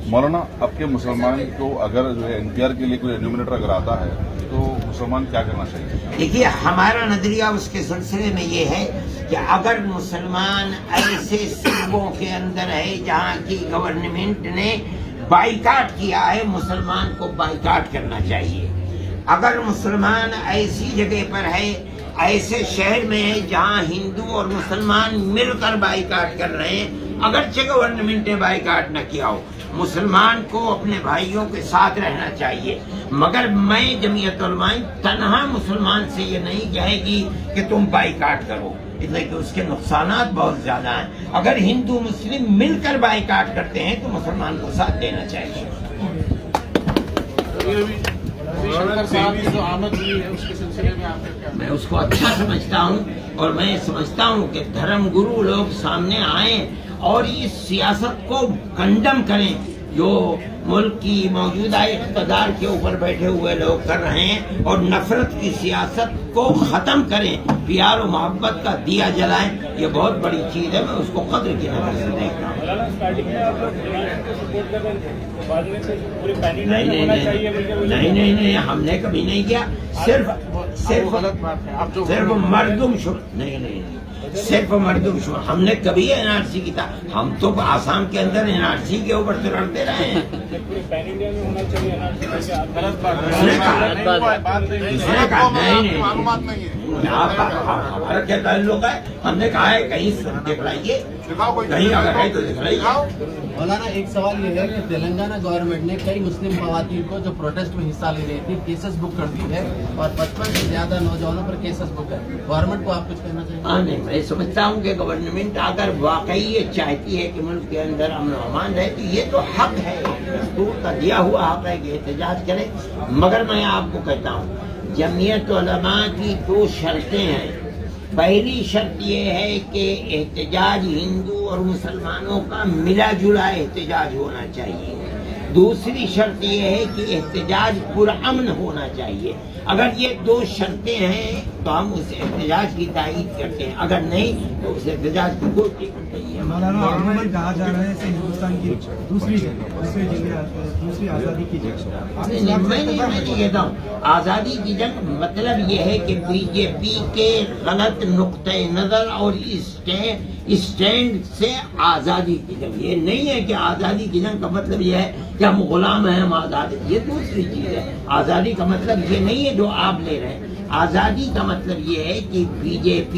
مولانا اب کے مسلمان کو اگر جو ہے NPR کے لیے کوئی انومینیٹر اگر آتا ہے تو مسلمان کیا کرنا چاہیے؟ دیکھیے ہمارا نظریہ اس کے سلسلے میں یہ ہے کہ اگر مسلمان ایسے صوبوں کے اندر ہے جہاں کی گورنمنٹ نے بائیکاٹ کیا ہے، مسلمان کو بائیکاٹ کرنا چاہیے۔ اگر مسلمان ایسی جگہ پر ہے، ایسے شہر میں ہے جہاں ہندو اور مسلمان مل کر بائیکاٹ کر رہے ہیں، اگرچہ گورنمنٹ نے بائیکاٹ نہ کیا ہو، مسلمان کو اپنے بھائیوں کے ساتھ رہنا چاہیے۔ مگر میں جمعیت علماء تنہا مسلمان سے یہ نہیں کہے گی کہ تم بائیکاٹ کرو، اس لیے کہ اس کے نقصانات بہت زیادہ ہیں۔ اگر ہندو مسلم مل کر بائیکاٹ کرتے ہیں تو مسلمان کو ساتھ دینا چاہیے۔ میں اس کو اچھا سمجھتا ہوں، اور میں سمجھتا ہوں کہ دھرم گرو لوگ سامنے آئیں اور اس سیاست کو کنڈم کریں جو ملک کی موجودہ اقتدار کے اوپر بیٹھے ہوئے لوگ کر رہے ہیں، اور نفرت کی سیاست کو ختم کریں، پیار و محبت کا دیا جلائیں۔ یہ بہت بڑی چیز ہے، میں اس کو قدر کی نظر سے دیکھتا ہوں۔ نہیں، ہم نے کبھی نہیں کیا، صرف مردم شمار نہیں، صرف مردم شمار ہم نے کبھی NRC کی تھا، ہم تو آسام کے اندر NRC کے اوپر تو لڑتے رہے ہیں۔ ہمارا کیا تعلق ہے؟ ہم نے کہا ہے کہیں دکھلائیے، کہیں اگر ہے تو دکھلائیے۔ مولانا ایک سوال یہ ہے کہ تلنگانہ گورنمنٹ نے کئی مسلم خواتین کو جو پروٹیسٹ میں حصہ لے رہی تھی کیسز بک کر دی ہے، اور 55 سے زیادہ نوجوانوں پر کیسز بک ہے۔ گورنمنٹ کو آپ کچھ کہنا چاہیے؟ نہیں، میں سمجھتا ہوں کہ گورنمنٹ اگر واقعی یہ چاہتی ہے کہ ملک کے اندر امن و امان رہے تو یہ تو حق ہے، دستور کا دیا ہوا حق ہے کہ احتجاج کرے۔ مگر میں آپ کو کہتا ہوں جمعیت علماء کی 2 شرطیں ہیں۔ پہلی شرط یہ ہے کہ احتجاج ہندو اور مسلمانوں کا ملا جلا احتجاج ہونا چاہیے۔ دوسری شرط یہ ہے کہ احتجاج پرامن ہونا چاہیے۔ اگر یہ 2 شرطیں ہیں تو ہم اس احتجاج کی تائید کرتے ہیں، اگر نہیں تو اس احتجاج کی کوئی ٹکٹ نہیں ہے۔ مولانا عموماً کہا جا رہا ہے کہ ہندوستان کی دوسری آزادی کی جنگ۔ میں نہیں کہتا ہوں آزادی کی جنگ، مطلب یہ ہے کہ BJP کے غلط نقطۂ نظر اور اسٹینڈ سے آزادی کی جنگ۔ یہ نہیں ہے کہ آزادی کی جنگ کا مطلب یہ ہے کہ ہم غلام ہیں، ہم آزاد ہیں، یہ دوسری چیز ہے۔ آزادی کا مطلب یہ نہیں ہے جو آپ لے رہے ہیں۔ آزادی کا مطلب یہ ہے کہ BJP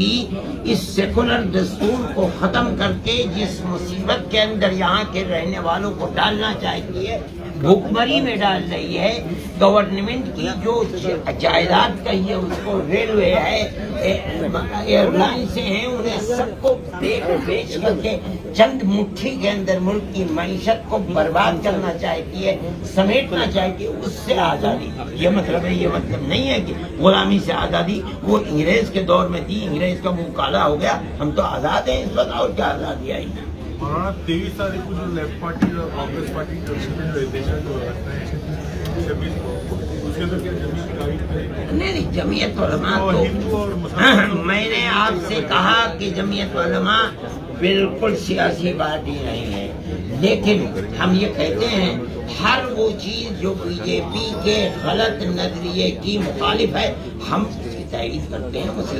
اس سیکولر دستور کو ختم کر کے جس مصیبت کے اندر یہاں کے رہنے والوں کو ڈالنا چاہتی ہے، بھوکمری میں ڈال رہی ہے۔ گورنمنٹ کی جو جائیداد کہی ہے اس کو، ریلوے ہے، ایئر لائنس ہیں، انہیں سب کو بیچ کر کے چند مٹھی کے اندر ملک کی معیشت کو برباد کرنا چاہتی ہے، سمیٹنا چاہتی ہے۔ اس سے آزادی یہ مطلب ہے، یہ مطلب نہیں ہے کہ غلامی سے آزادی وہ انگریز کے دور میں تھی، انگریز کا منہ کالا ہو گیا، ہم تو آزاد ہیں اس وقت، اور کیا آزادی آئی ہے۔ 23 تاریخ کو جو لیفٹ پارٹی اور کانگریس پارٹی جو احتجاج جو رکھنا ہے 26 کو، اس کے اندر کیا جمعیت قائم کرے گی؟ نہیں، جمعیت علماء تو میں نے آپ سے کہا کہ جمعیت علماء بالکل سیاسی پارٹی نہیں ہے، لیکن ہم یہ کہتے ہیں ہر وہ چیز جو BJP کے غلط نظریے کی مخالف ہے ہم اس کی تائید کرتے ہیں، اسے